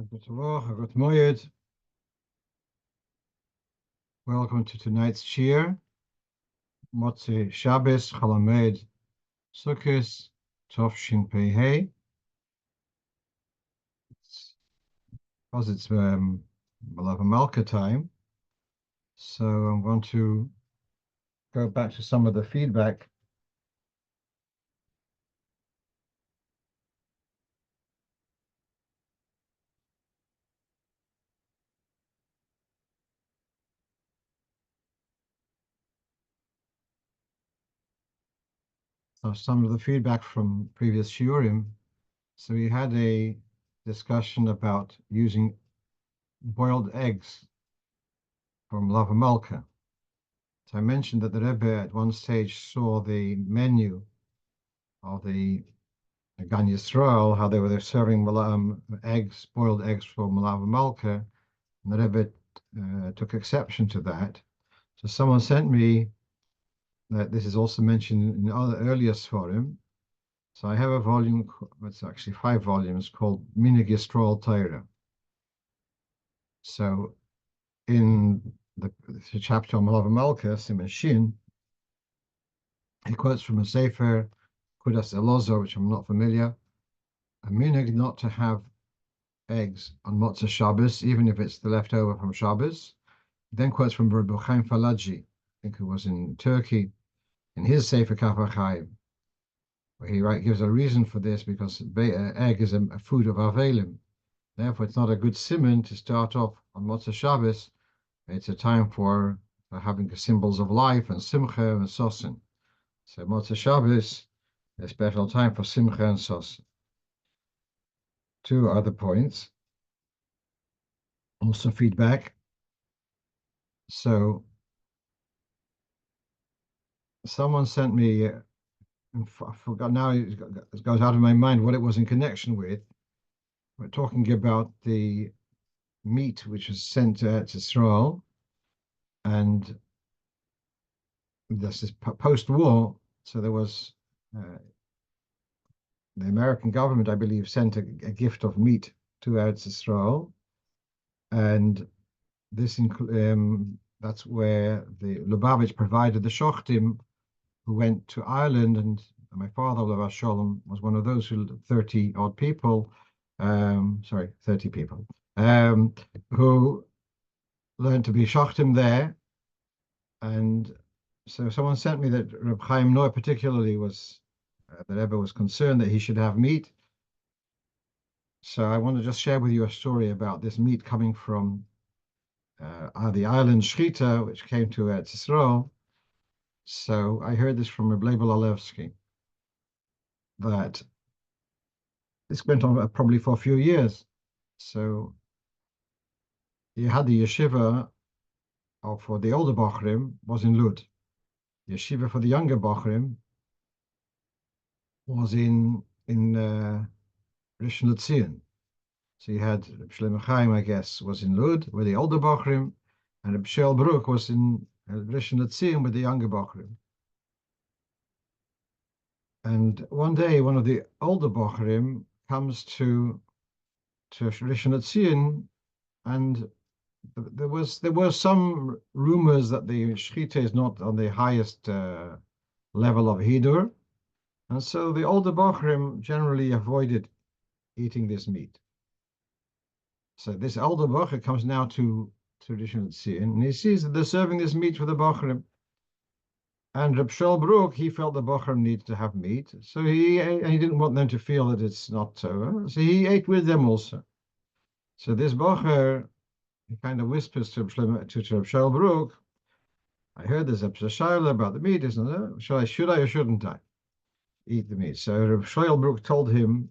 Good Moed. Welcome to tonight's shiur. Motzei Shabbos, Chol HaMoed, Succos, Pei. Because it's Lulav Malka time, so I'm going to go back to some of the feedback. Some of the feedback from previous shiurim. So we had a discussion about using boiled eggs from Lulav Malka. So I mentioned that the Rebbe at one stage saw the menu of the Gan Yisrael, how they were serving eggs, boiled eggs from Lulav Malka, and the Rebbe took exception to that. So someone sent me that this is also mentioned in other earlier Sforim. So I have a volume, it's actually 5 volumes, called Minig Yisrael Torah. So in the chapter on Lulav Malka, Siman Shin, he quotes from a Sefer, Kudas Elozor, which I'm not familiar, a minig not to have eggs on Motzei Shabbos, even if it's the leftover from Shabbos. He then quotes from Rabbi Chaim Falaji, I think who was in Turkey, in his Sefer Kaf, where he gives a reason for this, because egg is a food of Avelim. Therefore, it's not a good siman to start off on Motzei Shabbos. It's a time for having symbols of life and simcha and sosin. So Motzei Shabbos, a special time for simcha and sosin. 2 other points. Also feedback. So someone sent me, I forgot now, it goes out of my mind what it was in connection with. We're talking about the meat which was sent to Israel, and this is post-war. So there was the American government, I believe, sent a gift of meat to Eretz Israel, and this that's where the Lubavitch provided the shochtim who went to Ireland, and my father, Rosh HaShono, was one of those 30 people, 30 people, who learned to be shochtim there. And so someone sent me that Reb Chaim Noah particularly was, the Rebbe was concerned that he should have meat. So I want to just share with you a story about this meat coming from the island Shchita, which came to Eretz Yisrael. So I heard this from Reb Leibel Alevsky, that this went on probably for a few years. So you had the yeshiva for the older Bochrim was in Lud. The yeshiva for the younger Bochrim was in Rishon LeZion. So you had Reb Shlomo Chaim, I guess, was in Lud with the older Bochrim, and Reb Shel Baruch was in Rishon LeZion with the younger Bochrim. And one day, one of the older Bochrim comes to Rishon LeZion, and there were some rumors that the shechita is not on the highest level of hidur, and so the older Bochrim generally avoided eating this meat. So this older Bocher comes now to Rishon LeZion, and he sees that they're serving this meat for the Bochrim. And Reb Shel Baruch, he felt the Bochrim needed to have meat, so he didn't want them to feel that it's not Torah, so he ate with them also. So this Bocher, he kind of whispers to Reb Shel Baruch, I heard there's a shaila about the meat, isn't there? Should I or shouldn't I eat the meat? So Reb Shel Baruch told him,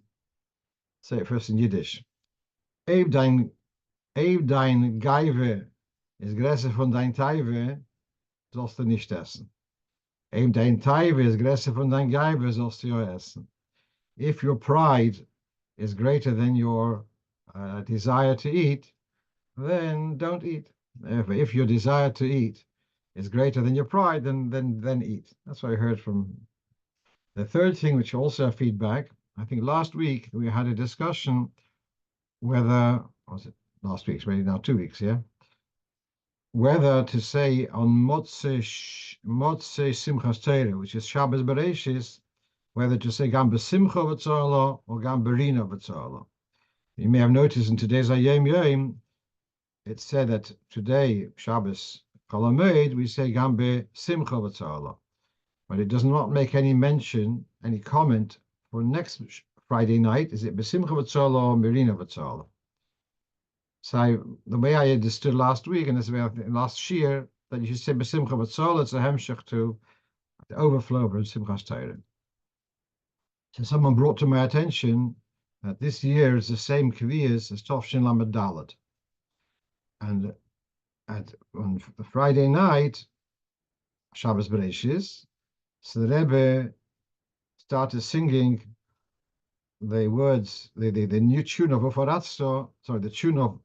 say it first in Yiddish, Eib dein Geive is größer von dein Teive, sollst du nicht essen. Eib dein Teive is größer von dein Geive, sollst du essen. If your pride is greater than your desire to eat, then don't eat. If your desire to eat is greater than your pride, then eat. That's what I heard from. The third thing, which also feedback, I think last week we had a discussion whether was it last week? It's already now 2 weeks, yeah? Whether to say on Motzei Simchas Torah, which is Shabbos Bereshis, whether to say Gam B'Simcha V'Tzorlo or Gam Berina V'Tzorlo. You may have noticed in today's Ayem Yom, it said that today, Shabbos Chol HaMoed, we say Gam B'Simcha V'Tzorlo. But it does not make any mention, any comment for next Friday night. Is it B'Simcha V'Tzorlo or Berina V'Tzorlo? So the way I understood last week, and this way last shiur, that you should say B'Simcha V'Tzorlo, it's a hemshech to the overflow of Simchas Torah. So someone brought to my attention that this year is the same kviyas as Tovshin Lamed Dalet. And on the Friday night, Shabbos Bereshis, so the Rebbe started singing the words, the new tune of Ufaratzo, sorry, the tune of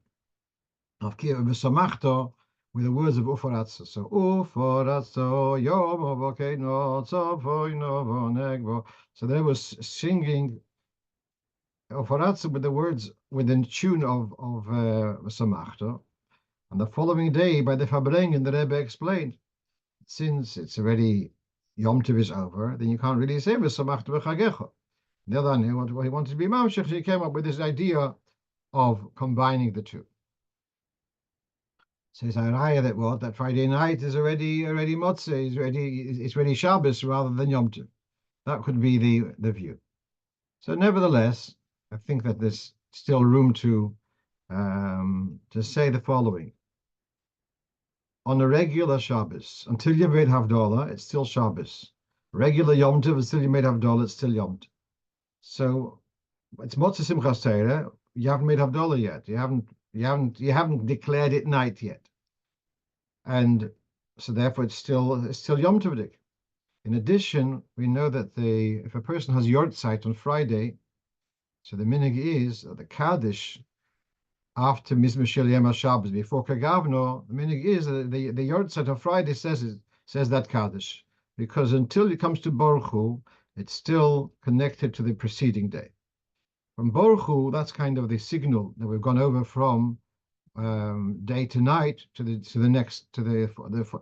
Kiyah V'Samachto, with the words of Ufaratzo. So Ufaratzo Yom HaVokeino Tzofoino Vonegvo. So they was singing Ufaratzo with the words, with the tune of V'Samachto. And the following day, by the Fabrengen, the Rebbe explained, since it's already Yom Tov is over, then you can't really say V'Samachto V'Chagecho. The other one, what he wanted to be Mamshech, he came up with this idea of combining the two. Says Araya that what that Friday night is already Motzei, it's already Shabbos rather than Yom Tov. That could be the view. So nevertheless, I think that there's still room to say the following. On a regular Shabbos, until you made Havdalah, it's still Shabbos. Regular Yom Tov, until you made Havdalah, it's still Yom Tov. So it's Motzei Simchas Torah. You haven't made Havdalah yet. You haven't declared it night yet, and so therefore it's still Yom Tov. In addition, we know that if a person has Yortzeit on Friday, so the minhag is the Kaddish after Mizmor Shel Yom HaShabbos before Kagavno. The minhag is that the Yortzeit on Friday says that Kaddish, because until it comes to Baruch Hu, it's still connected to the preceding day. From Baruch Hu, that's kind of the signal that we've gone over from day to night to the next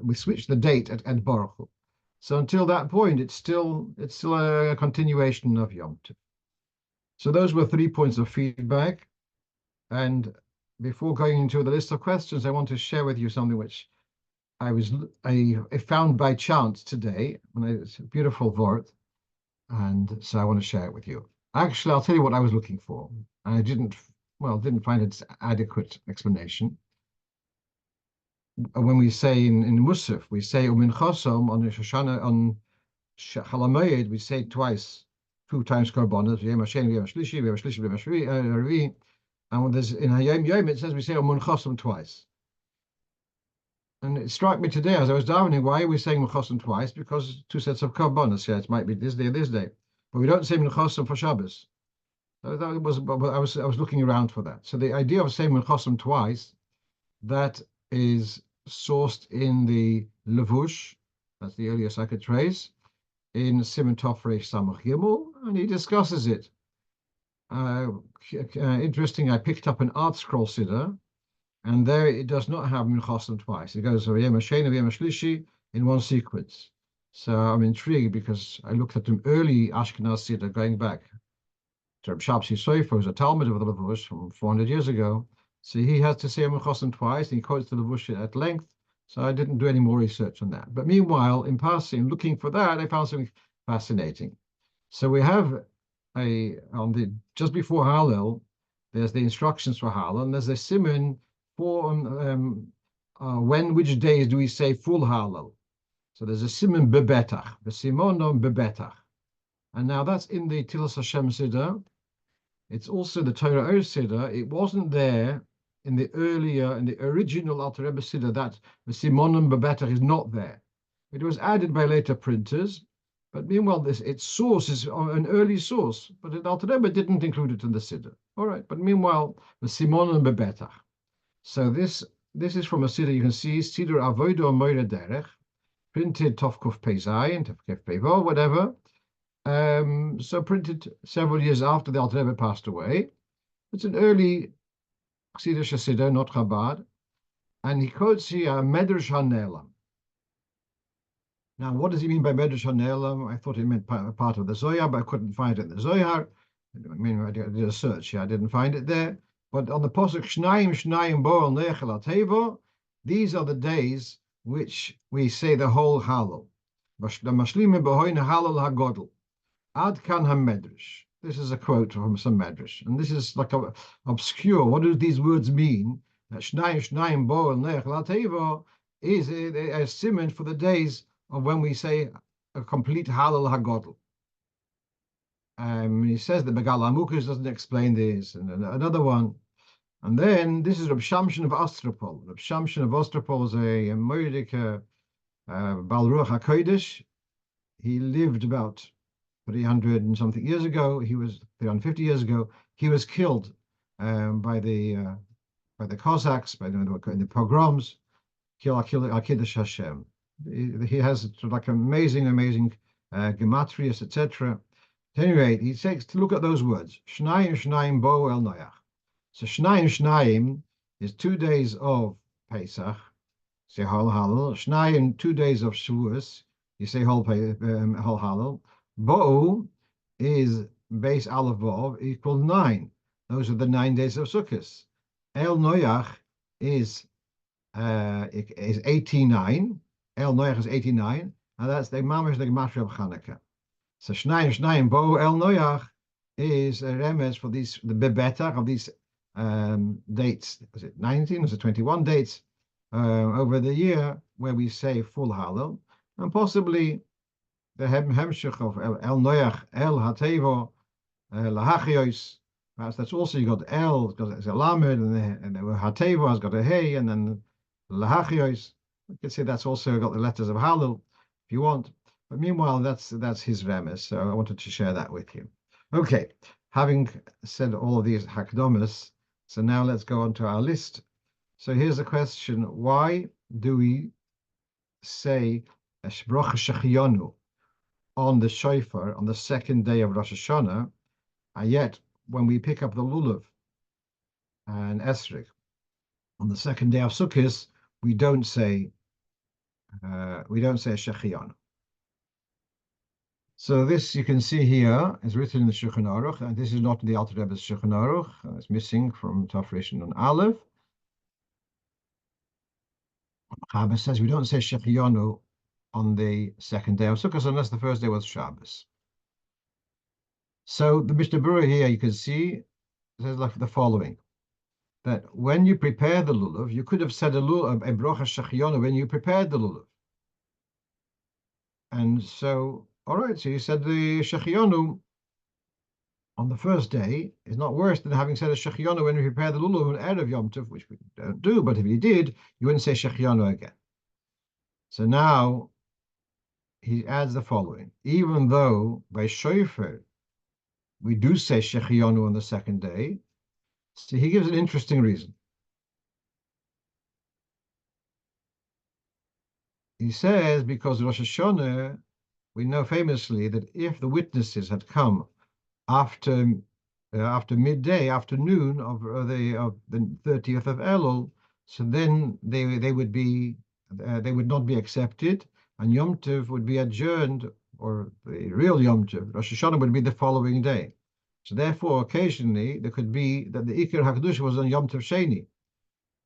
we switch the date at Baruch Hu. So until that point, it's still a continuation of Yom Tov. So those were 3 points of feedback. And before going into the list of questions, I want to share with you something which I found by chance today. It's a beautiful word, and so I want to share it with you. Actually, I'll tell you what I was looking for. I didn't find its adequate explanation. When we say in Musaf, we say Umin Chosom on Rosh HaShono, on Chol HaMoed, we say twice, 2 times Korbanos, Yom HaShem, Yom HaShlishi, Yom HaShlishi, Yom HaShvi, and when there's in Hayom Yom, it says we say Umin Chosom twice. And it struck me today as I was davening, why are we saying Umin Chosom twice? Because 2 sets of Korbanos, yeah, it might be this day or this day. But we don't say Umin Chosom for Shabbos. I was looking around for that. So the idea of saying Umin Chosom twice, that is sourced in the Levush, that's the earliest I could trace, in Siman Tov Reish Samach Gimel, and he discusses it. Interesting, I picked up an art scroll siddur, and there it does not have Min Chosom twice. It goes Yom HaSheni, Yom HaShlishi in one sequence. So I'm intrigued because I looked at an early Ashkenaz siddur going back to Reb Shabsi Sofer, who's a Talmud of the Levush from 400 years ago. So he has to say Yom Chosom twice, and he quotes the Levush at length. So I didn't do any more research on that. But meanwhile, in passing, looking for that, I found something fascinating. So we have just before Hallel, there's the instructions for Hallel, and there's a siman for which days do we say full Hallel. So there's a siman bebetach, the simonom bebetach, and now that's in the Tilas Hashem siddur. It's also the Torah siddur. It wasn't there in the original Alter Rebbe siddur, that the simonim bebetach is not there. It was added by later printers, but meanwhile its source is an early source, but the Alter Rebbe didn't include it in the siddur. All right, but meanwhile the simonim bebetach. So this is from a siddur. You can see Siddur Avodah Moira Derech, printed Tovkuf Peizayin, Tovkuf Peivo, whatever. So printed several years after the Alter Rebbe passed away. It's an early Chassidish Hasidah, not Chabad, and he quotes here Medrash HaNe'elam. Now, what does he mean by Medrash HaNe'elam? I thought it meant part of the Zohar, but I couldn't find it in the Zohar. I mean, I did a search here, I didn't find it there. But on the Pasuk Shnayim Bo'el Nechel Tevo, these are the days which we say the whole Halal. Mashlimim B'hoin Halal HaGodel. Ad Kan HaMedrash. This is a quote from some Medrash, and this is like obscure. What do these words mean? That Shnayim Bo'el Nechel Tevo is a simon for the days of when we say a complete Halal HaGodel. He says that Begal HaMukus doesn't explain this, and another one. And then this is Reb Shamshin of Ostropol. Reb Shamshin of Ostropol is a Moedik Bal Ruach HaKodesh. He lived about 300 and something years ago. He was 350 years ago. He was killed by the Cossacks, in the pogroms. Kil Akidash Hashem. He has like amazing gematrias, etc. At any rate, he takes to look at those words. Shnayim bo el noyach. So Shnayim is 2 days of Pesach, say Hol Halal. Shnayim, 2 days of Shavuos, you say Hol Halal. Bo is base Aleph Vov equal 9. Those are the 9 days of Succos. El Noyach is 89. El Noyach is 89, and that's the mamash the gematria of Chanukah. So Shnayim Bo El Noyach is a remez for these the bebetach of these dates. Was it 19? Was it 21 dates over the year where we say full halal, and possibly the hemshich of El Noyach El Hatevo Lahachios. Perhaps that's also you got El because it's a lamed, and the Hatevo has got a hey, and then Lahachios. You could say that's also got the letters of halal if you want. But meanwhile, that's his remes. So I wanted to share that with you. Okay, having said all of these hakdomas, so now let's go on to our list. So here's the question: why do we say bracha שהחיינו on the Shofar on the second day of Rosh HaShono, and yet when we pick up the Lulav and Esrog on the second day of Succos, we don't say שהחיינו. So this you can see here is written in the Shulchan Aruch, and this is not in the Alter Rebbe's Shulchan Aruch. It's missing from Tafresh and Aleph. Shabbos says we don't say שהחיינו on the second day of Succos unless the first day was Shabbos. So the Mishnah Berurah here you can see says like the following: that when you prepare the Lulav, you could have said a bracha שהחיינו when you prepared the Lulav. And so, all right, so you said the שהחיינו on the first day is not worse than having said a שהחיינו when we prepare the Lulav on Erev Yom Tov, which we don't do, but if you did, you wouldn't say שהחיינו again. So now he adds the following: even though by Shofar we do say שהחיינו on the second day, so he gives an interesting reason. He says because Rosh HaShono, we know famously that if the witnesses had come after midday, afternoon of the 30th of Elul, so then they would not be accepted, and Yom Tov would be adjourned, or the real Yom Tov, Rosh HaShono, would be the following day. So therefore, occasionally there could be that the Ikar HaKadosh was on Yom Tov Sheni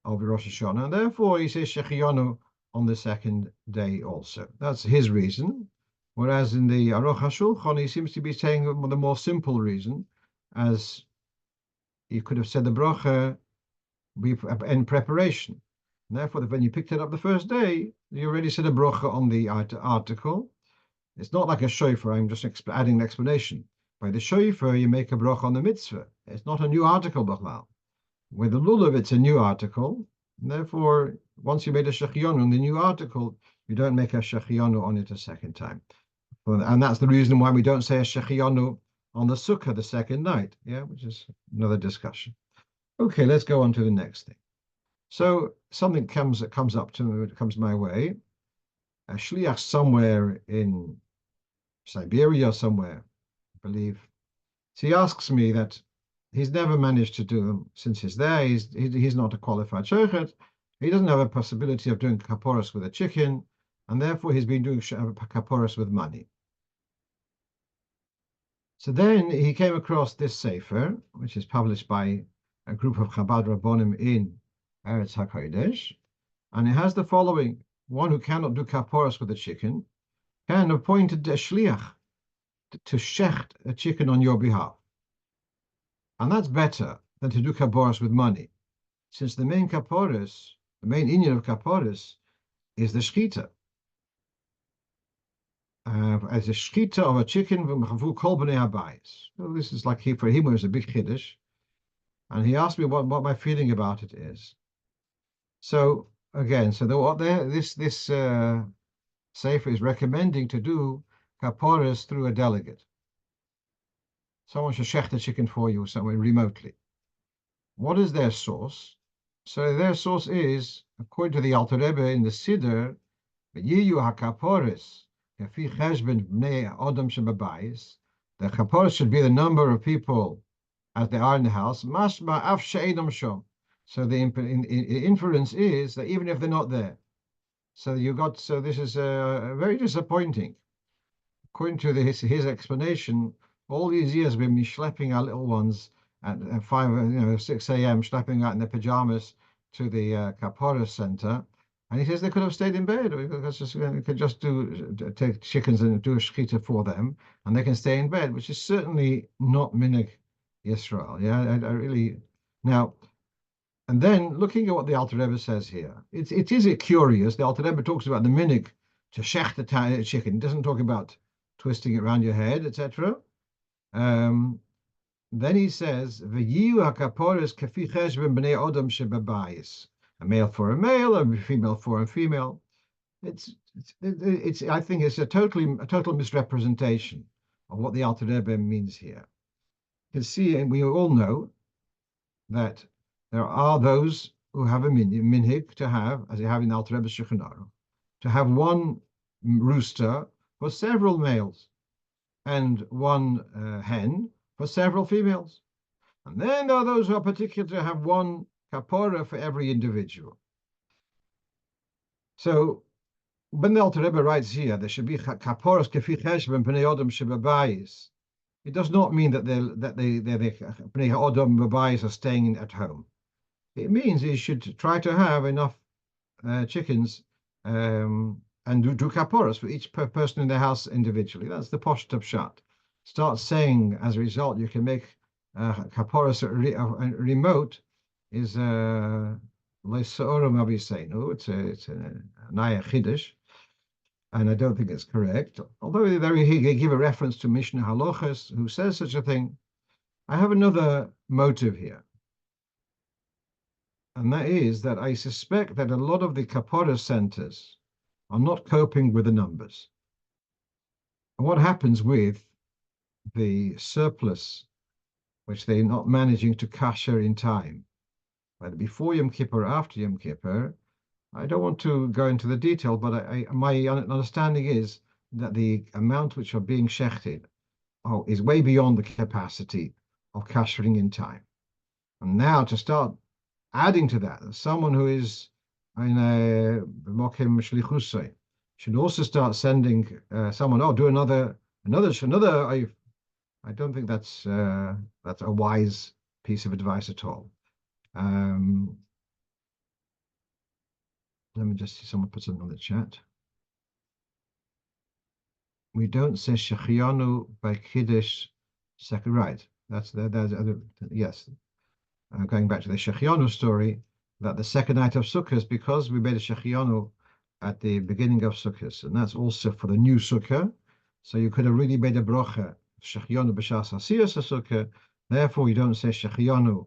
of Rosh HaShono, and therefore he says שהחיינו on the second day also. That's his reason. Whereas in the Aruch HaShulchan, he seems to be saying the more simple reason, as he could have said the bracha in preparation. And therefore, when you picked it up the first day, you already said a bracha on the article. It's not like a shofar. I'm just adding an explanation. By the shofar, you make a bracha on the mitzvah. It's not a new article, b'chlal. With the lulav, it's a new article. And therefore, once you made a שהחיינו on the new article, you don't make a שהחיינו on it a second time. And that's the reason why we don't say a שהחיינו on the sukkah the second night, which is another discussion. Okay, let's go on to the next thing. So something comes my way. A shliach somewhere in Siberia, somewhere, I believe. So he asks me that he's never managed to do them since he's there. He's not a qualified shochet. He doesn't have a possibility of doing Kapporos with a chicken, and therefore he's been doing Kapporos with money. So then he came across this sefer, which is published by a group of Chabad Rabbonim in Eretz HaKodesh, and it has the following: one who cannot do Kapporos with a chicken can appoint a shliach to shecht a chicken on your behalf. And that's better than to do Kapporos with money, since the main Kapporos, the main inyan of Kapporos, is the shchita. As a shchita of a chicken from kol bnei habayis. So this is like for him, it was a big chiddush, and he asked me what my feeling about it is. So again, this sefer is recommending to do Kapporos through a delegate. Someone should shecht the chicken for you somewhere remotely. What is their source? So their source is, according to the Alter Rebbe in the Siddur, Yiyu HaKapporos, Kefi Cheshbon Bnei Odom Shebabayis, the Kapporos should be the number of people as they are in the house, Mashma Af She'edom Shom. So the inference is that even if they're not there. So this is very disappointing. According to his explanation, all these years we've been schlepping our little ones at 6 a.m., schlepping out in their pajamas to the Kapporos center. And he says they could have stayed in bed. We could just take chickens and do a shechita for them, and they can stay in bed, which is certainly not minhag Yisrael. Yeah, I really. Now, and then looking at what the Alter Rebbe says here, it is curious. The Alter Rebbe talks about the minhag to shech the chicken. It doesn't talk about twisting it around your head, etc. Then he says, "V'yiyu hakaporos kafi cheshbon bnei odom shebabayis." A male for a male, a female for a female. It's I think it's a total misrepresentation of what the Alter Rebbe means here. You can see, and we all know that there are those who have a minhag to have, as they have in the Alter Rebbe's Shulchan Aruch, to have one rooster for several males and one hen for several females. And then there are those who are particular to have one kapora for every individual. So when the Alter Rebbe writes here, there should be kaporos kefi cheshbon bnei odom shebabayis. It does not mean that the bnei odom bebayis are staying at home. It means you should try to have enough chickens and do kaporos for each person in the house individually. That's the posh pshat. Start saying as a result you can make kaporos remote is le'seorim aviseinu. It's a naya chiddush, and I don't think it's correct. Although there he give a reference to Mishnah Halochos, who says such a thing. I have another motive here, and that is that I suspect that a lot of the Kapporos centers are not coping with the numbers. And what happens with the surplus, which they're not managing to kasher in time, whether before Yom Kippur or after Yom Kippur, I don't want to go into the detail, but my understanding is that the amount which are being shechted is way beyond the capacity of kashering in time. And now to start adding to that, someone who is in a mokim shlichusay should also start sending someone, do another. I don't think that's a wise piece of advice at all. Let me just see, someone put something on the chat. We don't say שהחיינו by Kiddush second, right? That's yes. Going back to the שהחיינו story, that the second night of Succos, because we made a שהחיינו at the beginning of Succos, and that's also for the new Sukkah. So you could have really made a brocha שהחיינו b'shas hasiyas Sukkah. Therefore, you don't say שהחיינו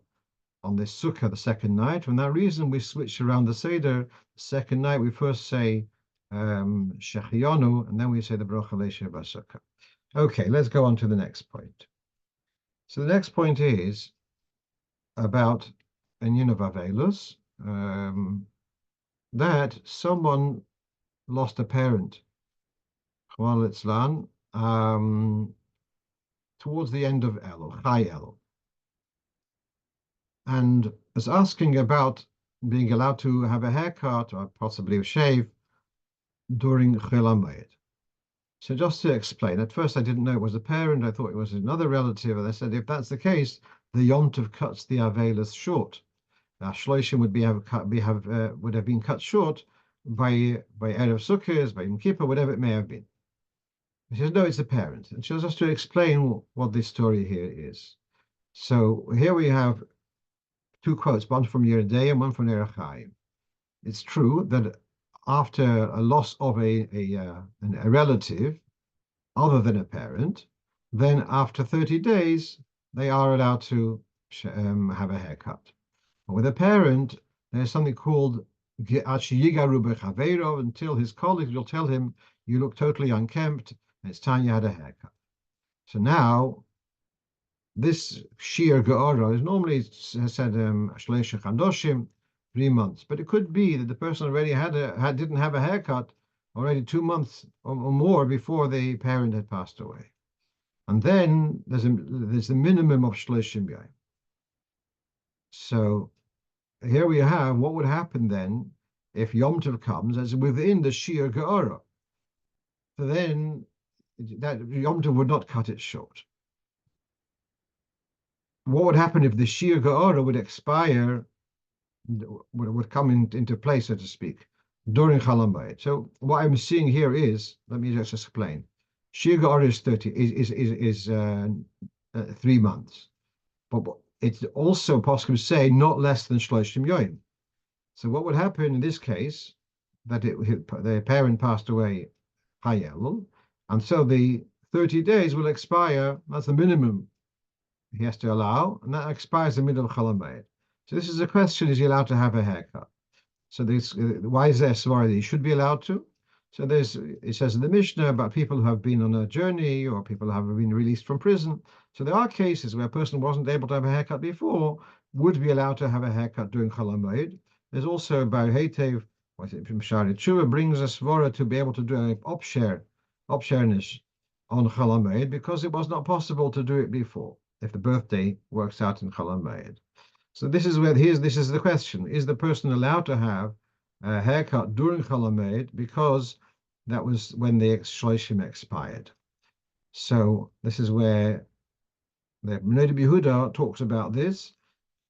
on this Sukkah the second night. For that reason, we switch around the Seder. The second night, we first say שהחיינו, and then we say the brocha leisha b'Sukkah. Okay, let's go on to the next point. So the next point is about inyan of avelus, that someone lost a parent, towards the end of Elul, Chai Elul. and was asking about being allowed to have a haircut or possibly a shave during Chol HaMoed. So just to explain, at first I didn't know it was a parent. I thought it was another relative. And I said, if that's the case, the Yom Tov cuts the Avelis short. Shloshim would have been cut short by Erev Sukkos, by Yom Kippur, whatever it may have been. He says, no, it's the parent. And so just to explain what this story here is. So here we have two quotes, one from Yeridei and one from Erech Chaim. It's true that after a loss of a relative other than a parent, then after 30 days, they are allowed to have a haircut. But with a parent, there's something called until his colleagues will tell him, you look totally unkempt, and it's time you had a haircut. So now, this shiur ge'ora is normally said shleisha chandoshim, 3 months, but it could be that the person already didn't have a haircut already 2 months or more before the parent had passed away, and then there's the minimum of shloshim yom. So here we have what would happen then if Yom Tov comes as within the shiur ge'ora. So then that Yom Tov would not cut it short. What would happen if the shiur ge'ora would expire, would come into play, so to speak, during Chol HaMoed? So what I'm seeing here is, let me just explain. Shiur ge'ora is 3 months, but it's also possible to say not less than shloshim yom. So what would happen in this case, that the parent passed away Elul, and so the 30 days will expire. That's the minimum he has to allow, and that expires in the middle of Chol HaMoed. So this is a question: is he allowed to have a haircut? So this, why is there svara that he should be allowed to? So it says in the Mishnah about people who have been on a journey or people who have been released from prison. So there are cases where a person wasn't able to have a haircut before, would be allowed to have a haircut during Chol HaMoed. There's also Bar Heitev, from Shari Tshuva, brings a svara to be able to do an opshernish on Chol HaMoed because it was not possible to do it before, if the birthday works out in Chol HaMoed. So this is the question: is the person allowed to have a haircut during Chol HaMoed because that was when the shloshim expired? So this is where the Menachem Yehuda talks about this,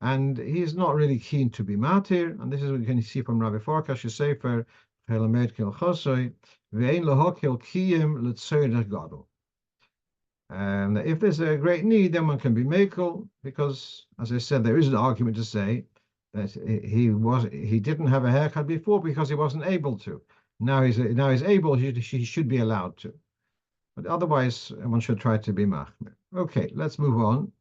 and he's not really keen to be martyr. And this is what you can see from Rabbi Farkash Sefer Helamed Kil Chosoi Ve'ein Lahokil Kiyim L'Tzoyder Gadol. And if there's a great need, then one can be makel, because, as I said, there is an argument to say that he didn't have a haircut before because he wasn't able to. Now he's able. He should be allowed to, but otherwise one should try to be machmir. Okay, let's move on.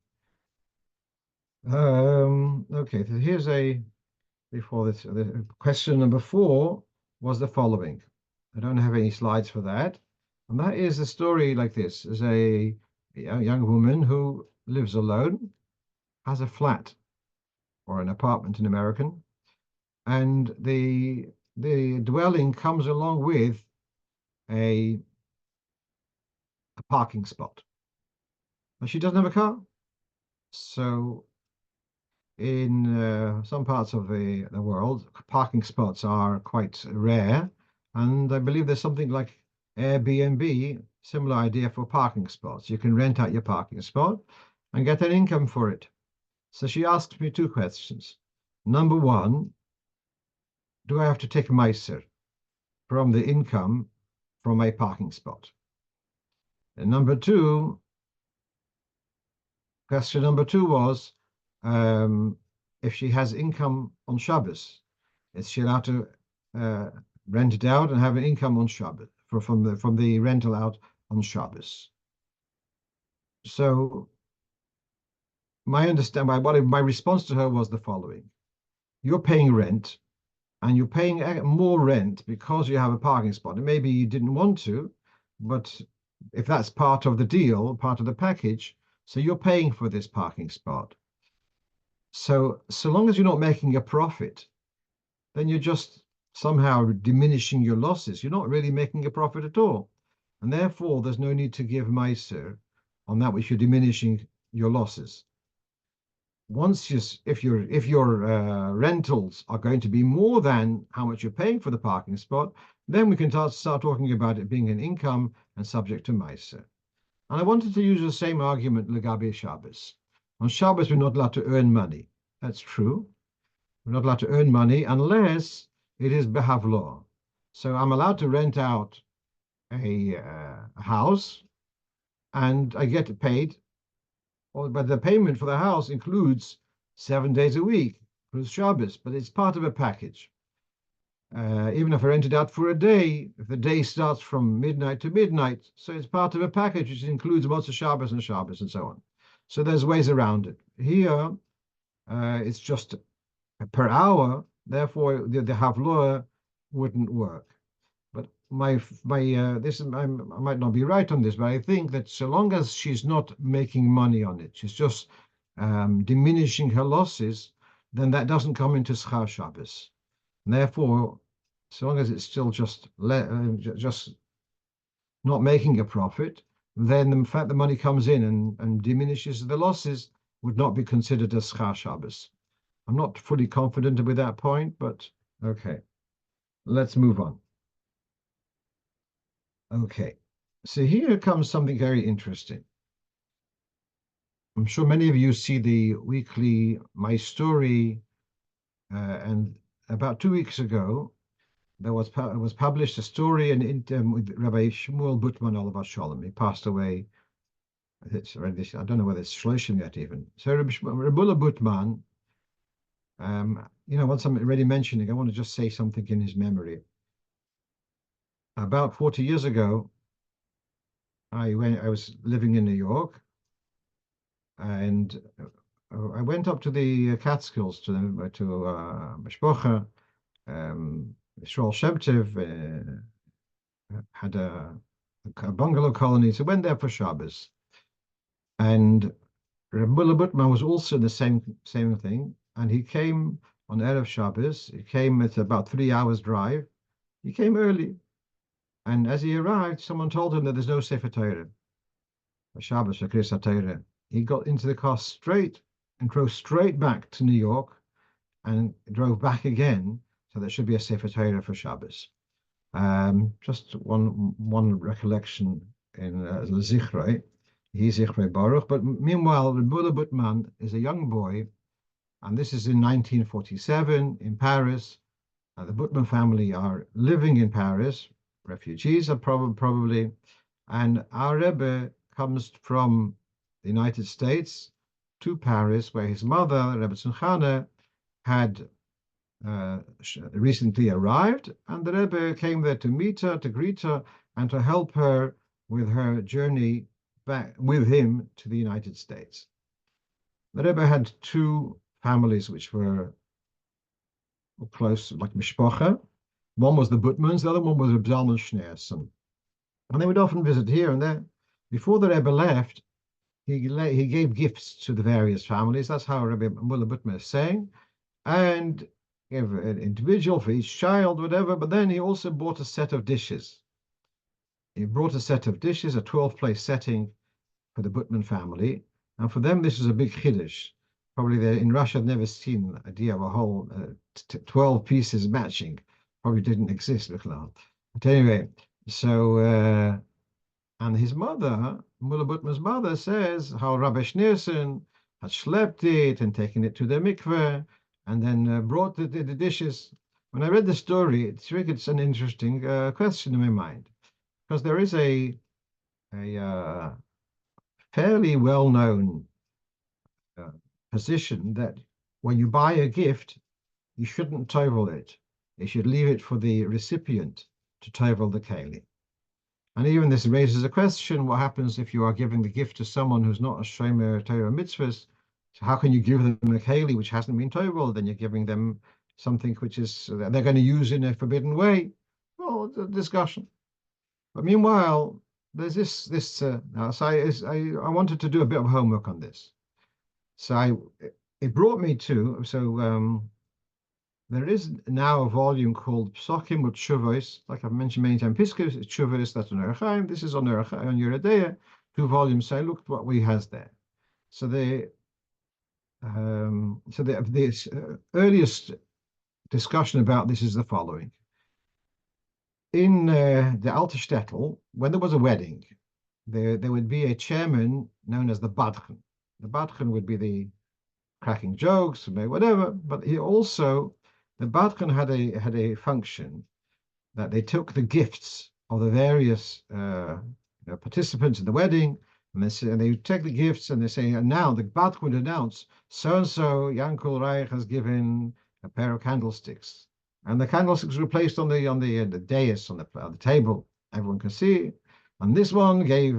Okay, so here's before this. The question number 4 was the following. I don't have any slides for that. And that is a story like this: is a young woman who lives alone, has a flat or an apartment in American, and the dwelling comes along with a parking spot. But she doesn't have a car. So in some parts of the world, parking spots are quite rare, and I believe there's something like Airbnb, similar idea for parking spots. You can rent out your parking spot and get an income for it. So she asked me 2 questions. Number 1, do I have to take Maaser from the income from a parking spot? And question number 2 was, if she has income on Shabbos, is she allowed to rent it out and have an income on Shabbos from the rental out on Shabbos? So my response to her was the following: you're paying rent, and you're paying more rent because you have a parking spot. And maybe you didn't want to, but if that's part of the deal, part of the package, so you're paying for this parking spot. So long as you're not making a profit, then you're just somehow diminishing your losses. You're not really making a profit at all. And therefore, there's no need to give Maaser on that which you're diminishing your losses. if your rentals are going to be more than how much you're paying for the parking spot, then we can start talking about it being an income and subject to Maaser. And I wanted to use the same argument legabe Shabbos. On Shabbos, we're not allowed to earn money. That's true. We're not allowed to earn money unless it is behavlo. So I'm allowed to rent out a house and I get paid, but the payment for the house includes 7 days a week for Shabbos, but it's part of a package. Even if I rent it out for a day, if the day starts from midnight to midnight, so it's part of a package which includes Motzei Shabbos and so on. So there's ways around it. Here, it's just per hour, therefore the havloa wouldn't work. But I might not be right on this, but I think that so long as she's not making money on it, she's just diminishing her losses, then that doesn't come into schar Shabbos. And therefore, so long as it's still just not making a profit, then the fact the money comes in and diminishes the losses would not be considered as schar Shabbos. I'm not fully confident with that point, but okay. Let's move on. Okay, so here comes something very interesting. I'm sure many of you see the weekly My Story, and about 2 weeks ago, there was published a story with Rabbi Shmuel Butman Olav Shalom. He passed away. It's already, I don't know whether it's Shloshim yet even. So Rabbi Butman, once I'm already mentioning, I want to just say something in his memory. About 40 years ago, I was living in New York, and I went up to the Catskills to Mishpocha. Shol Shemtev had a bungalow colony, so I went there for Shabbos. And Rabbi Butman was also the same thing, and he came on Erev Shabbos. He came at about 3 hours drive. He came early. And as he arrived, someone told him that there's no Sefer Torah, for Shabbos, for Kriyas HaTorah. He got into the car straight and drove straight back to New York and drove back again. So there should be a Sefer Torah for Shabbos. Just one recollection in Zichrei, he's Zichrei Baruch. But meanwhile, Rebbe Butman is a young boy, and this is in 1947 in Paris. The Butman family are living in Paris. Refugees are probably, and our Rebbe comes from the United States to Paris, where his mother, Rebbe Tzunchana, had recently arrived, and the Rebbe came there to meet her, to greet her, and to help her with her journey back with him to the United States. The Rebbe had two families which were close, like Mishpocha. One was the Butmans, the other one was Reb Zalman Schneerson. And they would often visit here and there. Before the Rebbe left, he gave gifts to the various families. That's how Rebbe Mullah Butman is saying. And gave an individual for each child, whatever. But then he also bought a set of dishes. He brought a set of dishes, a 12-place setting for the Butman family. And for them, this was a big chiddush. Probably in Russia, I've never seen the idea of a whole 12 pieces matching. Probably didn't exist. But anyway, so, and his mother, Mullah Butman's mother, says how Rabbi Schneerson had schlepped it and taken it to the mikveh and then brought the dishes. When I read the story, it triggered an interesting question in my mind, because there is a fairly well-known position that when you buy a gift, you shouldn't tovel it. You should leave it for the recipient to tovel the keli. And even this raises a question: what happens if you are giving the gift to someone who's not a shomer Torah mitzvahs? So how can you give them a keli which hasn't been toveled? Then you're giving them something which is they're going to use in a forbidden way. Well, it's a discussion. But meanwhile, there's this. So I wanted to do a bit of homework on this. So it brought me to there is now a volume called Psokim with Shuvos, like I've mentioned many times. Piskos, Shuvos, that's on Erechaim. This is on Yeridea, 2 volumes. So I looked what we has there. So So the earliest discussion about this is the following. In the Alte Shtetl, when there was a wedding, there would be a chairman known as the Badchen. The Badchen would be the cracking jokes, whatever, but the Badchen had a function that they took the gifts of the various participants in the wedding, and they would take the gifts and they say, and now the Badchen would announce, so and so Yankel Reich has given a pair of candlesticks. And the candlesticks were placed on the dais on the table. Everyone can see. And this one gave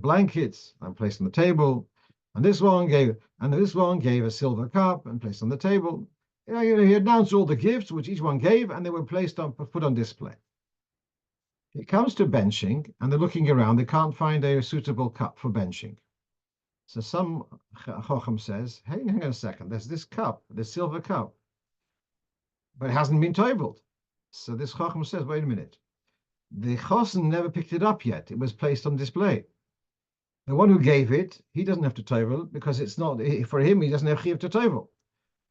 blankets and placed on the table. And this one gave a silver cup and placed on the table. He announced all the gifts which each one gave, and they were put on display. It comes to benching, and they're looking around. They can't find a suitable cup for benching. So some Chochem says, "Hey, hang on a second. There's this cup, this silver cup, but it hasn't been toiveled." So this Chochem says, "Wait a minute. The Chosen never picked it up yet. It was placed on display. The one who gave it, he doesn't have to toivel because it's not for him. He doesn't have chiyuv to toivel.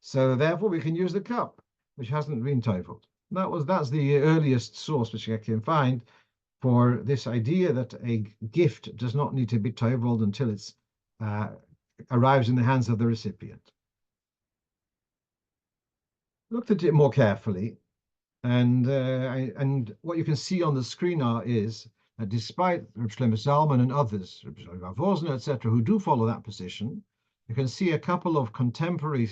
So therefore, we can use the cup, which hasn't been toiveled." That's the earliest source which I can find for this idea that a gift does not need to be toiveled until it arrives in the hands of the recipient. Looked at it more carefully, and what you can see on the screen now is that despite Reb Shlomo Zalman and others, Rav Wozner, etc., who do follow that position, you can see a couple of contemporary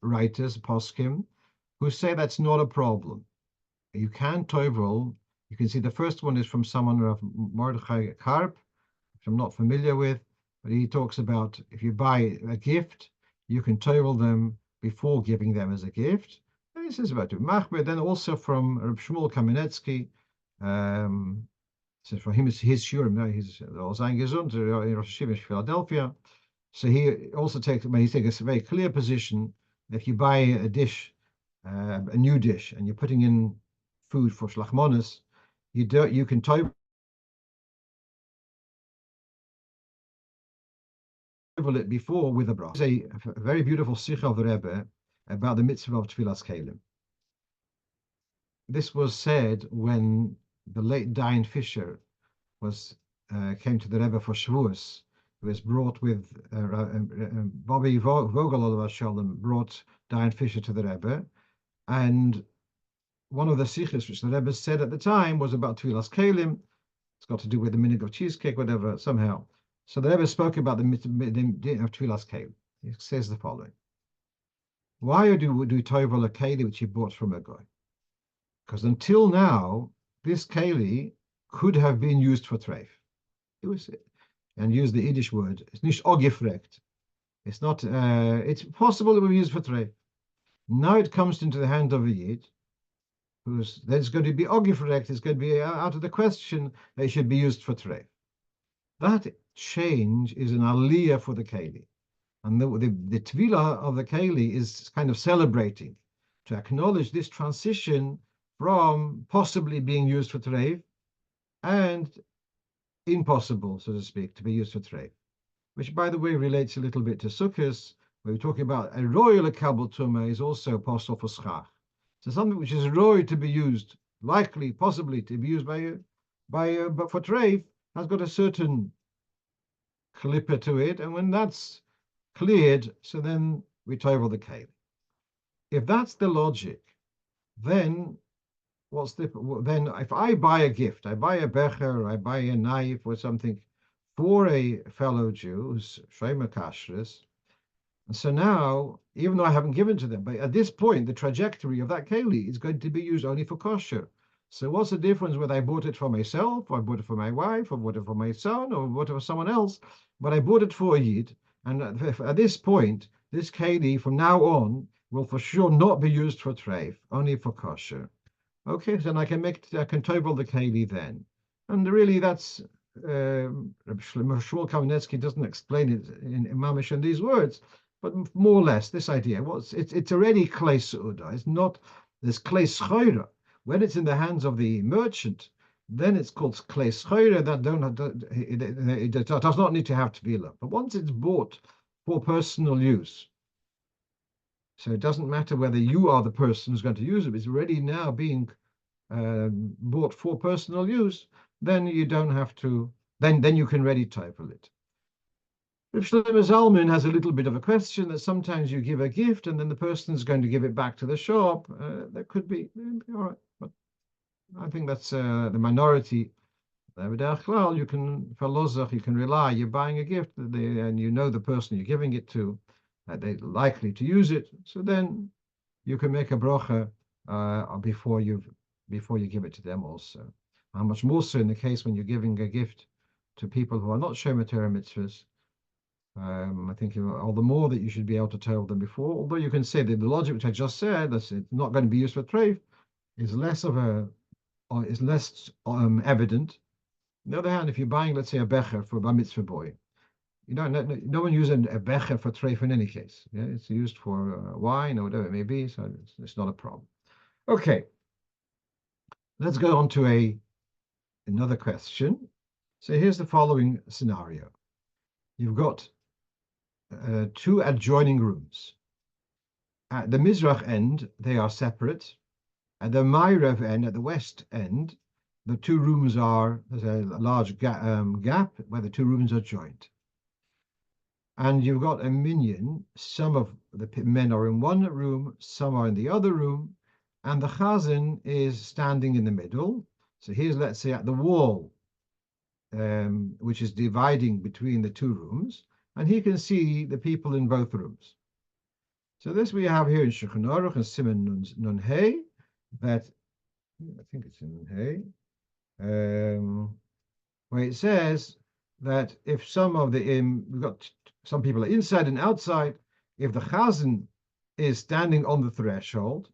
writers, poskim, who say that's not a problem. You can toivel. You can see the first one is from someone, Rav Mordechai Karp, which I'm not familiar with, but he talks about if you buy a gift, you can toivel them before giving them as a gift. And this is about to Machber. Then also from Reb Shmuel Kamenetsky, so for him it's his shiur, he's Sein Gesund in Rosh HaShono, Philadelphia. So he also takes a very clear position. If you buy a dish, a new dish, and you're putting in food for shlachmonis, you can toivel it before with a bracha. There's a very beautiful sikha of the Rebbe about the mitzvah of tefillas kelim. This was said when the late Dayan Fisher came to the Rebbe for Shavuos. He was brought with Bobby Vogel Olav Shalom brought Dayan Fisher to the Rebbe, and one of the sikhs which the Rebbe said at the time was about tefillas kelim. It's got to do with the minig of cheesecake, whatever, somehow. So the Rebbe spoke about the minig of tefillas kelim. He says the following: why do we toivel a keli which he bought from a guy? Because until now, this keli could have been used for treif. It was, and use the Yiddish word, it's nicht ogefrekt. It's not, it's possible it will be used for treif. Now it comes into the hand of a Yid, there's going to be ogefrekt, it's going to be out of the question they should be used for treif. That change is an aliyah for the keli. And the tvila of the keli is kind of celebrating to acknowledge this transition from possibly being used for treif and impossible, so to speak, to be used for treif, which, by the way, relates a little bit to Succos, where we're talking about a royal kabel tumah is also possible for schach. So something which is royal to be used, likely, possibly to be used but for treif, has got a certain clipper to it, and when that's cleared, so then we toivel the keli. If that's the logic, then then if I buy a gift, I buy a becher, I buy a knife or something for a fellow Jew who's shema kashrus, and so now, even though I haven't given to them, but at this point, the trajectory of that keli is going to be used only for kosher. So what's the difference whether I bought it for myself, or I bought it for my wife, or bought it for my son, or bought it for someone else? But I bought it for a Yid, and at this point, this keli from now on will for sure not be used for treif, only for kosher. Okay, then I can toivel the keli then, and really that's Shmuel Kamenetsky doesn't explain it in mamish in these words, but more or less this idea. It's already klei seuda. It's not this klei schoira. When it's in the hands of the merchant, then it's called klei schoira. It does not need to have tefillah. But once it's bought for personal use, So it doesn't matter whether you are the person who's going to use it. It's already now being bought for personal use. Then you don't have to. Then you can ready title it. If Shlomo Zalman has a little bit of a question that sometimes you give a gift and then the person's going to give it back to the shop, that could be all right. But I think that's the minority. You can, for lozach, you can rely. You're buying a gift, and you know the person you're giving it to, they're likely to use it. So then you can make a bracha before you give it to them. Also, how much more so in the case when you're giving a gift to people who are not shomer Torah mitzvahs. I think all the more that you should be able to tell them before. Although you can say that the logic which I just said, that it's not going to be used for treif, is less evident. On the other hand, if you're buying, let's say, a becher for a bar mitzvah boy, no one uses a becher for treif in any case. Yeah, it's used for wine or whatever it may be, so it's not a problem. Okay, let's go on to another question. So here's the following scenario: you've got two adjoining rooms. At the Mizrach end, they are separate. At the Ma'arev end, at the west end, the two rooms there's a large gap where the two rooms are joined. And you've got a minyan. Some of the men are in one room, some are in the other room, and the chazan is standing in the middle. So here's, let's say, at the wall, which is dividing between the two rooms, and he can see the people in both rooms. So this we have here in Shulchan Aruch and Siman Nun Hey, that I think it's in Hey, where it says that if we've got some people are inside and outside, if the chazan is standing on the threshold,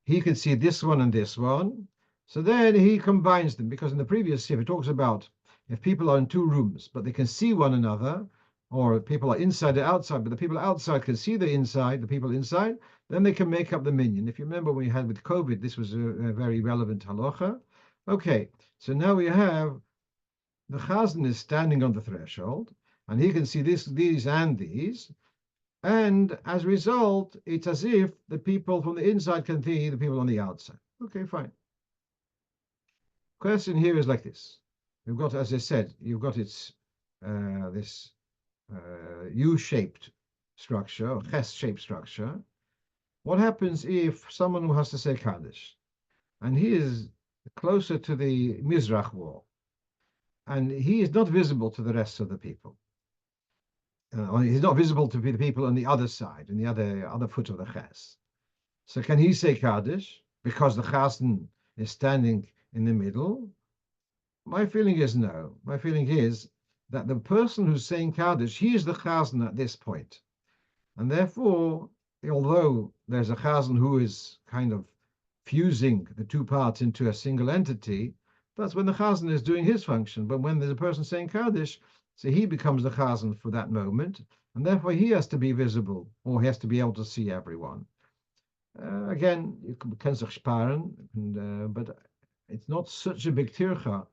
he can see this one and this one. So then he combines them, because in the previous year it talks about if people are in two rooms but they can see one another, or people are inside and outside, but the people outside can see the people inside, then they can make up the minyan. If you remember when we had with COVID, this was a very relevant halacha. Okay, so now we have the chazan is standing on the threshold, and he can see these, and these, and as a result, it's as if the people from the inside can see the people on the outside. Okay, fine. Question here is like this: you've got, as I said, you've got this U-shaped structure, or ches-shaped structure. What happens if someone who has to say Kaddish, and he is closer to the Mizrach wall, and he is not visible to the rest of the people? He's not visible to the people on the other side, on the other foot of the ches. So can he say Kaddish because the chazan is standing in the middle? My feeling is no. My feeling is that the person who's saying Kaddish, he is the chazan at this point. And therefore, although there's a chazan who is kind of fusing the two parts into a single entity, that's when the chazan is doing his function. But when there's a person saying Kaddish, so he becomes the chazan for that moment, and therefore he has to be visible, or he has to be able to see everyone. Again, you can sich sparen, but it's not such a big tircha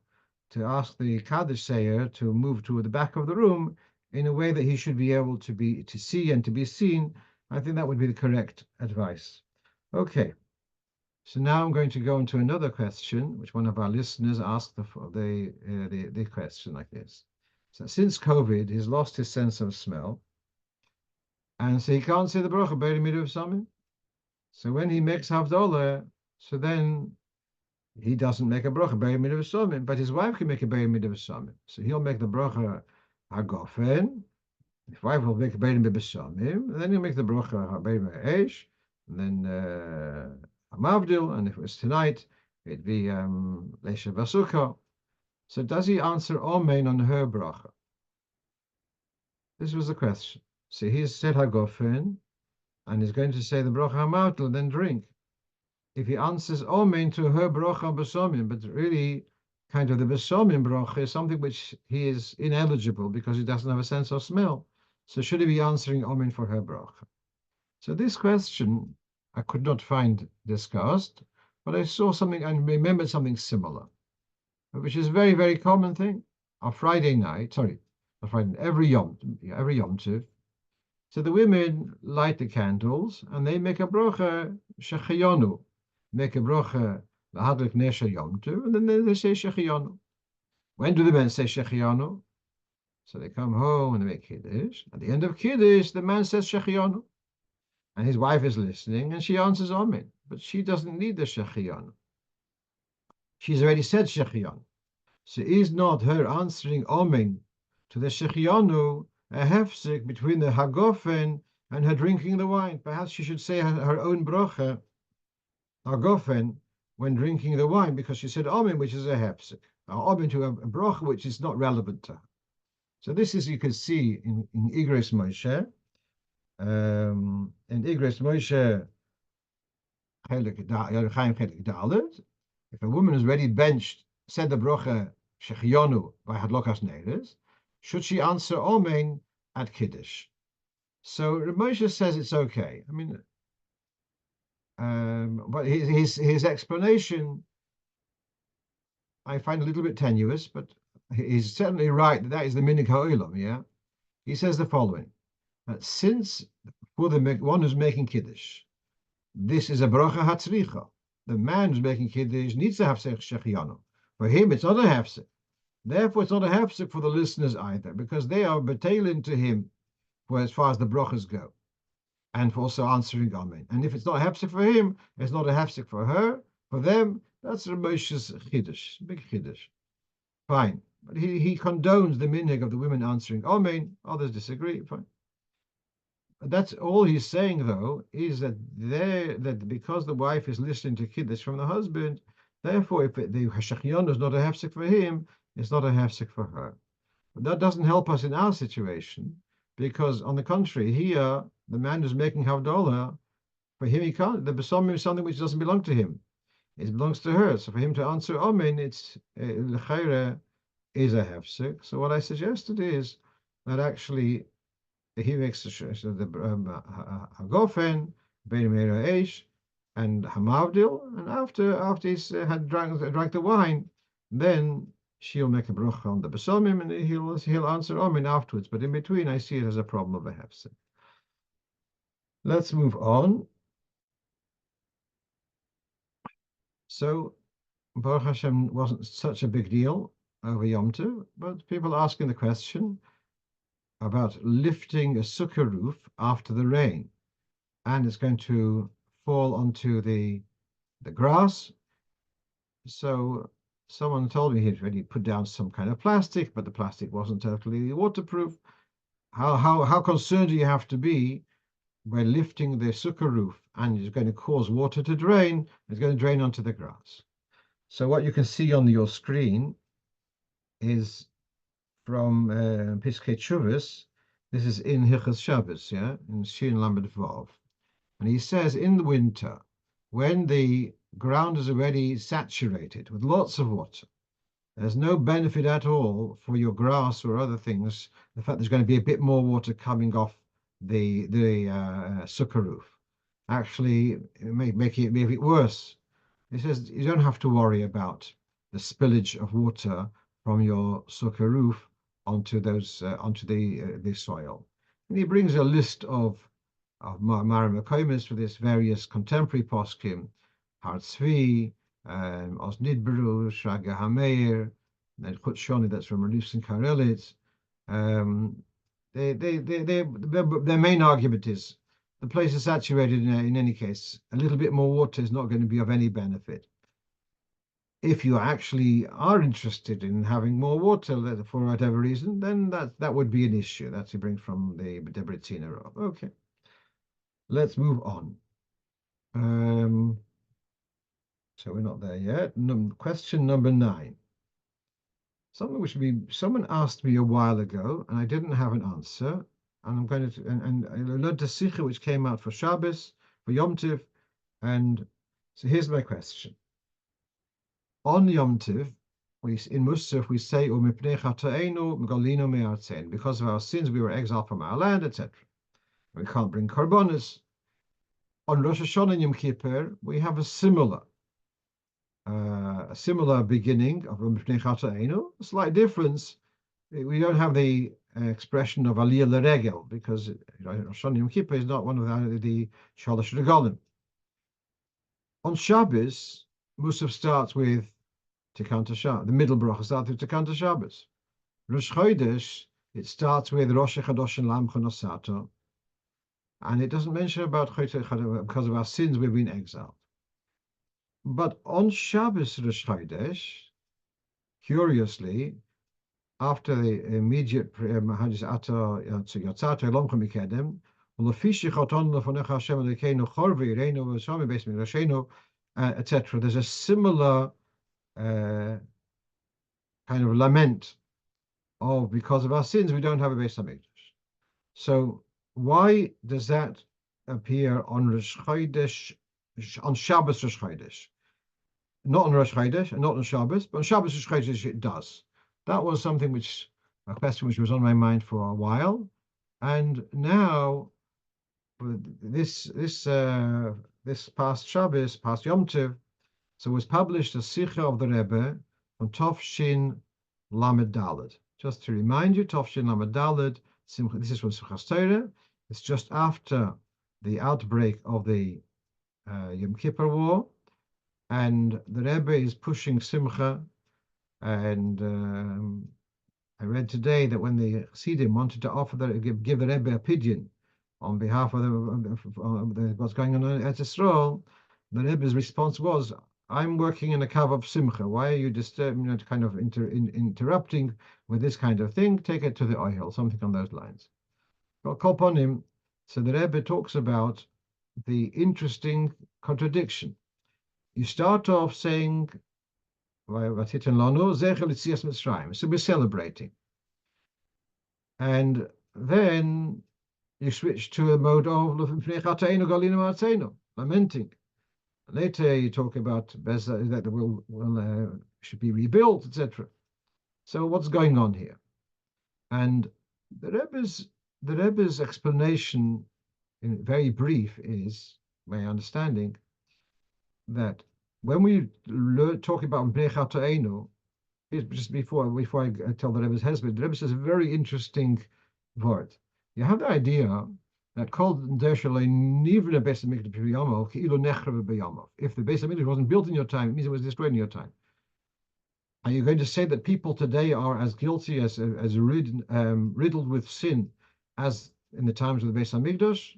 to ask the Kaddish sayer to move to the back of the room in a way that he should be able to see and to be seen. I think that would be the correct advice. Okay, so now I'm going to go into another question, which one of our listeners asked the question like this. So since COVID, he's lost his sense of smell, and so he can't say the bracha b'eri midah v'samim. So when he makes havdalah, so then he doesn't make a bracha b'eri midah v'samim, but his wife can make a b'eri midah v'samim. So he'll make the bracha hagofen. His wife will make a b'eri midah v'samim, and then he'll make the bracha b'eri midah eish, and then hamavdil. And if it was tonight, it'd be leisha v'sukkah. So does he answer Amen on her bracha? This was the question. So he's said hagofen, and he's going to say the bracha hamavdil, then drink. If he answers Amen to her bracha b'samim, but really kind of the b'samim bracha is something which he is ineligible because he doesn't have a sense of smell. So should he be answering Amen for her bracha? So this question I could not find discussed, but I saw something and remembered something similar, which is a very, very common thing. On Friday night, every Yom Tov, So the women light the candles and they make a bracha שהחיינו, make a bracha lahadlik nesha yomtu, and then they say שהחיינו. When do the men say שהחיינו? So they come home and they make kiddush. At the end of kiddush, the man says שהחיינו, and his wife is listening, and she answers amen, but she doesn't need the שהחיינו. She's already said שהחיינו. So is not her answering amen to the שהחיינו a hefsek between the hagofen and her drinking the wine? Perhaps she should say her own bracha, hagofen, when drinking the wine, because she said amen, which is a hefsek, amen to a bracha which is not relevant to her. So this is, you can see in Igros Moshe, in Igros Moshe, if a woman has already benched, said the bracha שהחיינו by hadlokas neiros, should she answer amen at kiddush? So Moshe says it's okay. I mean, but his explanation I find a little bit tenuous, but he's certainly right that is the minig ha'olam. Yeah, he says the following: that since for the one who's making kiddush, this is a bracha hatzricha. The man who's making kiddush needs to have שהחיינו. For him, it's not a hefsek. Therefore, it's not a hefsek for the listeners either, because they are betailing to him for as far as the brachas go, and for also answering amen. And if it's not a hefsek for him, it's not a hefsek for her. For them, that's Moshe's chiddush, big chiddush. Fine, but he condones the minhag of the women answering amen. Others disagree. Fine. That's all he's saying, though, is that because the wife is listening to kiddush from the husband, therefore, if the שהחיינו is not a hefsek for him, it's not a hefsek for her. But that doesn't help us in our situation, because on the contrary, here, the man who's making havdalah, for him, he can't. The besomim is something which doesn't belong to him. It belongs to her. So for him to answer amen, it's l'chayre is a hefsek. So what I suggested is that actually he makes the hagofen, bein meir ha'esh, and hamavdil, and after he's had drank the wine, then she'll make a bracha on the besomim, and he'll answer amen afterwards. But in between, I see it as a problem of a hefsek. Let's move on. So Baruch Hashem wasn't such a big deal over Yom Tov, but people asking the question about lifting a sukkah roof after the rain, and it's going to fall onto the grass. So someone told me he'd already put down some kind of plastic, but the plastic wasn't totally waterproof. How concerned do you have to be by lifting the sukkah roof, and it's going to cause water to drain? It's going to drain onto the grass. So what you can see on your screen is from Piskei Tshuvos. This is in Hilchos Shabbos, yeah, in Shin Lamed Vav. And he says in the winter, when the ground is already saturated with lots of water, there's no benefit at all for your grass or other things, the fact there's going to be a bit more water coming off the sukkah roof. Actually, it may make it worse. He says you don't have to worry about the spillage of water from your sukkah roof onto the soil. And he brings a list of Maaser for this various contemporary poskim, Har Tzvi, Os Nidberu, Shaga Hameir, and Chol HaMoed, that's from Ruf and Karelitz. Their main argument is the place is saturated in any case. A little bit more water is not going to be of any benefit. If you actually are interested in having more water for whatever reason, then that would be an issue. That's he brings from the Debritzina Rov. Okay, let's move on. So we're not there yet. Question number 9. Something which someone asked me a while ago, and I didn't have an answer. And I'm going to and I learned a sikha which came out for Shabbos, for Yom Tov, and so here's my question. On Yom Tov, in Musaf we say because of our sins we were exiled from our land, etc. We can't bring korbanos. On Rosh HaShono and Yom Kippur we have a similar beginning of a slight difference. We don't have the expression of Aliyah L'Regel, because Rosh Hashanah Yom Kippur is not one of the Shalosh Regalim. On Shabbos, Musaf starts with Tikkan Shabbos. The middle bracha starts with Tikkan Shabbos. Rosh Chodesh, it starts with Rosh Chadosh and Lam Chonosato, and it doesn't mention about because of our sins we've been exiled. But on Shabbos Rosh Chodesh, curiously, after the immediate etc., there's a similar kind of lament of because of our sins we don't have a Beis Hamikdash. So why does that appear on Rosh Chodesh, on Shabbos Rosh Chodesh? Not on Rosh Chodesh and not on Shabbos, but on Shabbos Rosh Chodesh it does. That was something a question which was on my mind for a while, and now this past Shabbos, past Yom Tov, so was published a Sikha of the Rebbe on Tov Shin Lamed Daled. Just to remind you, Tov Shin Lamed Daled, this is from Succos Torah. It's just after the outbreak of the Yom Kippur War, and the Rebbe is pushing Simcha. And I read today that when the Chassidim wanted to offer give the Rebbe a pidyon on behalf of what's going on at Yisrael, the Rebbe's response was, "I'm working in a kav of Simcha. Why are you disturbing, kind of interrupting with this kind of thing? Take it to the oil," something on those lines. Well, kol ponim, so the Rebbe talks about the interesting contradiction. You start off saying, so we're celebrating. And then you switch to a mode of lamenting. Later you talk about that the will should be rebuilt, etc. So what's going on here? And the Rebbe's explanation, in very brief, is my understanding that when we talk about Bnei Chatoenu, just before I tell the Rebbe's husband, the Rebbe says a very interesting word. You have the idea that called if the Beis Hamikdash wasn't built in your time, it means it was destroyed in your time. Are you going to say that people today are as guilty as riddled with sin as in the times of the Beis Hamikdash?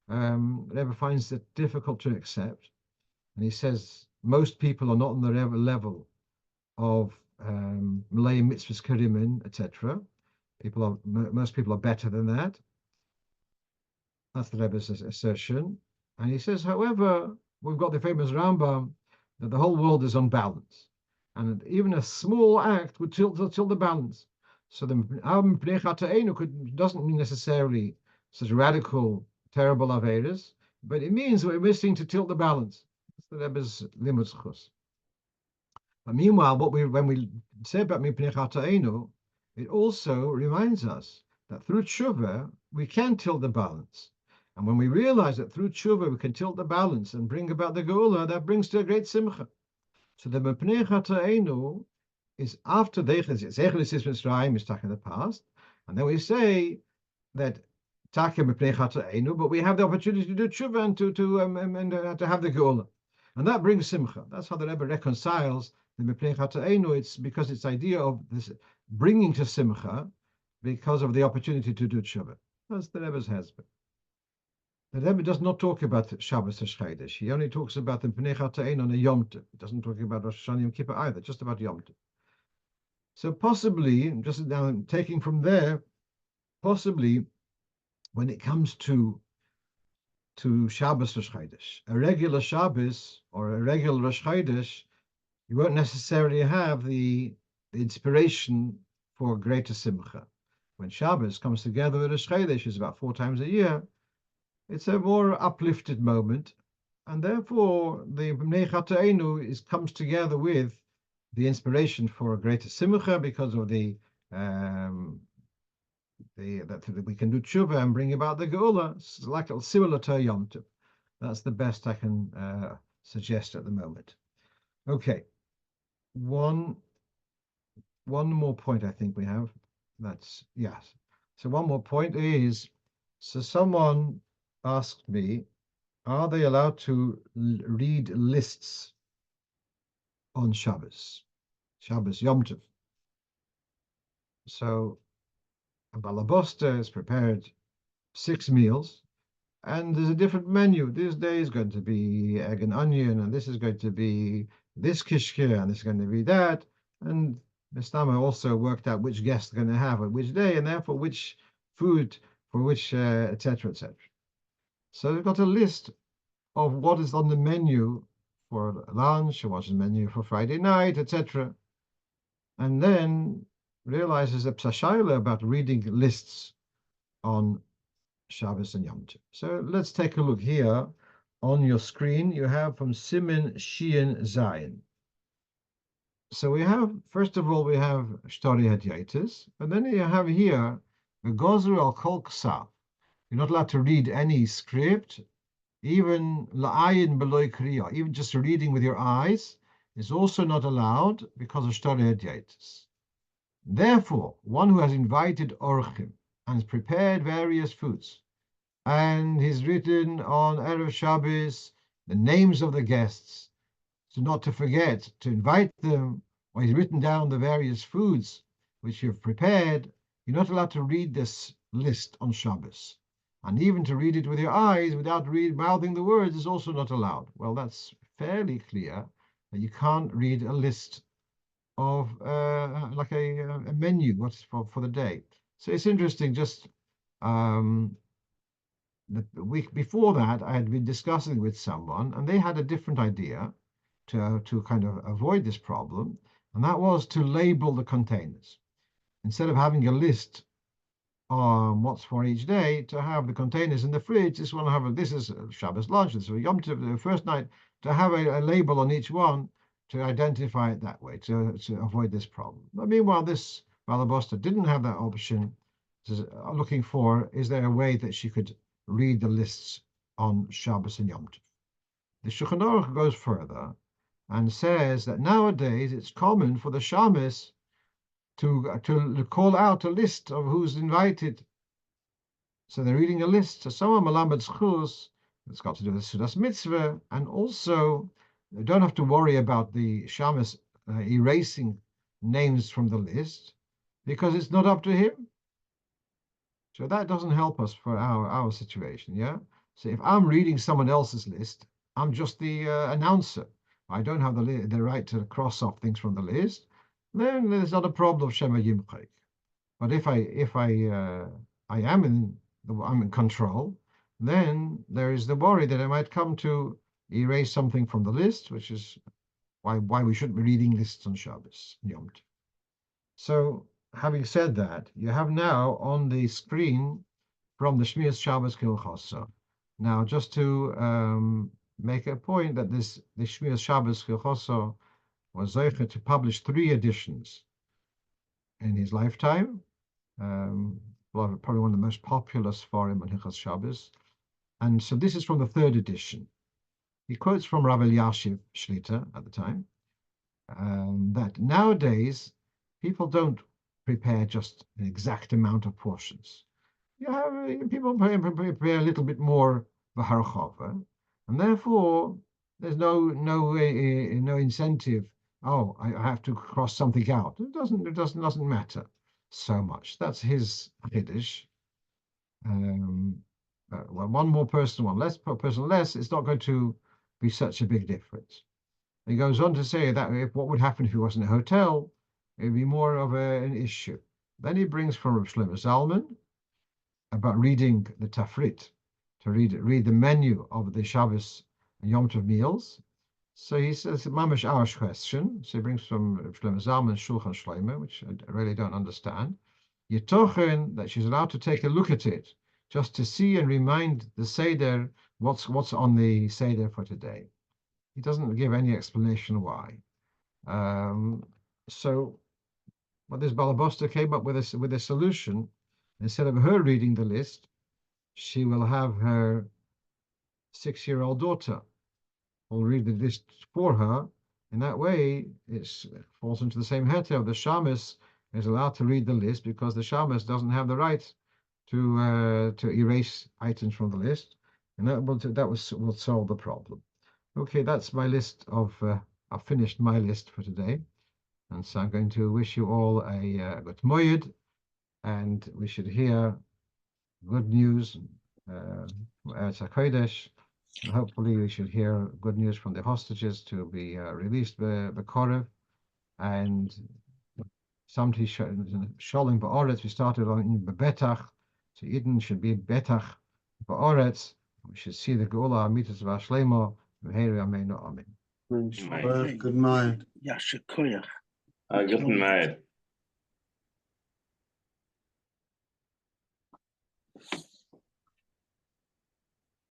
Rebbe finds that difficult to accept, and he says most people are not on the level of Malay mitzvahs karimin, etc. Most people are better than that. That's the Rebbe's assertion. And he says, however, we've got the famous Rambam that the whole world is on balance, and even a small act would tilt the balance. So the Bnei Chatoenu doesn't mean necessarily such radical, terrible averas, but it means we're missing to tilt the balance. That's the Rebbe's limud zchus. But meanwhile, when we say about Mipnei Chatoenu, it also reminds us that through tshuva we can tilt the balance. And when we realize that through tshuva we can tilt the balance and bring about the geula, that brings to a great simcha. So the Mipnei Chatoenu is after the Zeichelis Mitzrayim is talking in the past, and then we say that Taka Mipnei Chatoenu, but we have the opportunity to do tshuva and to have the geula, and that brings simcha. That's how the Rebbe reconciles the Mipnei Chatoenu. It's because it's idea of this bringing to simcha because of the opportunity to do tshuva. That's the Rebbe's husband. The Rebbe does not talk about Shabbos Rosh Chodesh. He only talks about the Mipnei Chatoenu on a Yom Tov. He doesn't talk about Rosh Hashanah Yom Kippur either, just about Yom Tov. So possibly, just now taking from there, possibly when it comes to Shabbos Rosh Chodesh, a regular Shabbos or a regular Rosh Chodesh, you won't necessarily have the inspiration for greater simcha. When Shabbos comes together with Rosh Chodesh, is about 4 times a year, it's a more uplifted moment, and therefore the Bnei Chatoenu comes together with the inspiration for a greater simcha because of that we can do tshuva and bring about the geula. It's like similar to Yom Tov. That's the best I can suggest at the moment. Okay, one more point I think we have. That's yes. So one more point is, so someone asked me, are they allowed to read lists on Shabbos Yom Tov? So a balabosta is prepared 6 meals, and there's a different menu. This day is going to be egg and onion, and this is going to be this kishke, and this is going to be that. And Mistama also worked out which guests are going to have at which day, and therefore which food for which, etc., etc. So we've got a list of what is on the menu for lunch, what's the menu for Friday night, etc. And then realizes a psashayla about reading lists on Shabbos and Yom Tov. So let's take a look here on your screen. You have from Simin Shein Zayin. So we have, first of all, we have Shtori Hadyatis, and then you have here the Gozer al Kol Ksav. You're not allowed to read any script, even La'ayin Beloy Kriya, even just reading with your eyes is also not allowed because of Shtori Hadyatis. Therefore, one who has invited Orchim and has prepared various foods, and he's written on Erev Shabbos the names of the guests, so not to forget to invite them, or he's written down the various foods which you've prepared, you're not allowed to read this list on Shabbos. And even to read it with your eyes without mouthing the words is also not allowed. Well, that's fairly clear that you can't read a list of like a menu what's for the day. So it's interesting. Just the week before that, I had been discussing with someone, and they had a different idea to kind of avoid this problem, and that was to label the containers instead of having a list on what's for each day. To have the containers in the fridge. This one have this is Shabbos lunch. This is Yom Tov, the first night. To have a label on each one to identify it that way to avoid this problem. But meanwhile, this Balabosta didn't have that option. Looking for, is there a way that she could read the lists on Shabbos and Yom Tov? The Shulchan Aruch goes further and says that nowadays it's common for the shamis to call out a list of who's invited. So they're reading a list. So someone malamed Succos, it's got to do with Sudas Mitzvah, and also they don't have to worry about the shamis erasing names from the list because it's not up to him. So that doesn't help us for our situation, yeah? So if I'm reading someone else's list, I'm just the announcer. I don't have the right to cross off things from the list. Then there's not a problem of Shema Yimchek. But if I'm in control, then there is the worry that I might come to erase something from the list, which is why we shouldn't be reading lists on Shabbos, Yom Tov. So having said that, you have now on the screen from the Shmiras Shabbos Hilchasa. Now, just to make a point that the Shmiras Shabbos Hilchasa was zeicher to publish 3 editions in his lifetime. Probably one of the most popular Sfarim on Hilchas Shabbos. And so this is from the 3rd edition. He quotes from Rav Elyashiv Shlita at the time, that nowadays people don't prepare just an exact amount of portions. You have people prepare a little bit more v'harchava, and therefore there's no incentive. Oh, I have to cross something out. It doesn't matter so much. That's his chiddush. Well, one more person, one less person, less. It's not going to be such a big difference. He goes on to say that what would happen if he was in a hotel, it would be more of an issue. Then he brings from Rav Shlomo Zalman about reading the Tafrit, to read the menu of the Shabbos and Yom Tov meals. So he says, Mamash our question. So he brings from Rav Shlomo Zalman Shulchan Shlomo, which I really don't understand. Yetochen, that she's allowed to take a look at it, just to see and remind the Seder what's on the Seder for today. He doesn't give any explanation why. So what this Balabosta came up with a solution. Instead of her reading the list, she will have her 6-year-old daughter will read the list for her. In that way, it falls into the same heter of the shamus is allowed to read the list because the shamus doesn't have the right to erase items from the list, and will solve the problem. Okay, that's my list of. I've finished my list for today, and so I'm going to wish you all a good moed, and we should hear good news from Eretz HaKodesh, and hopefully we should hear good news from the hostages to be released b'korev, and somebody sholem ba'oretz. We started on bebetach, so Eden should be betach ba'oretz. We should see the geula amitas v'ashlema v'heri ameinu amen. Good night. Good night.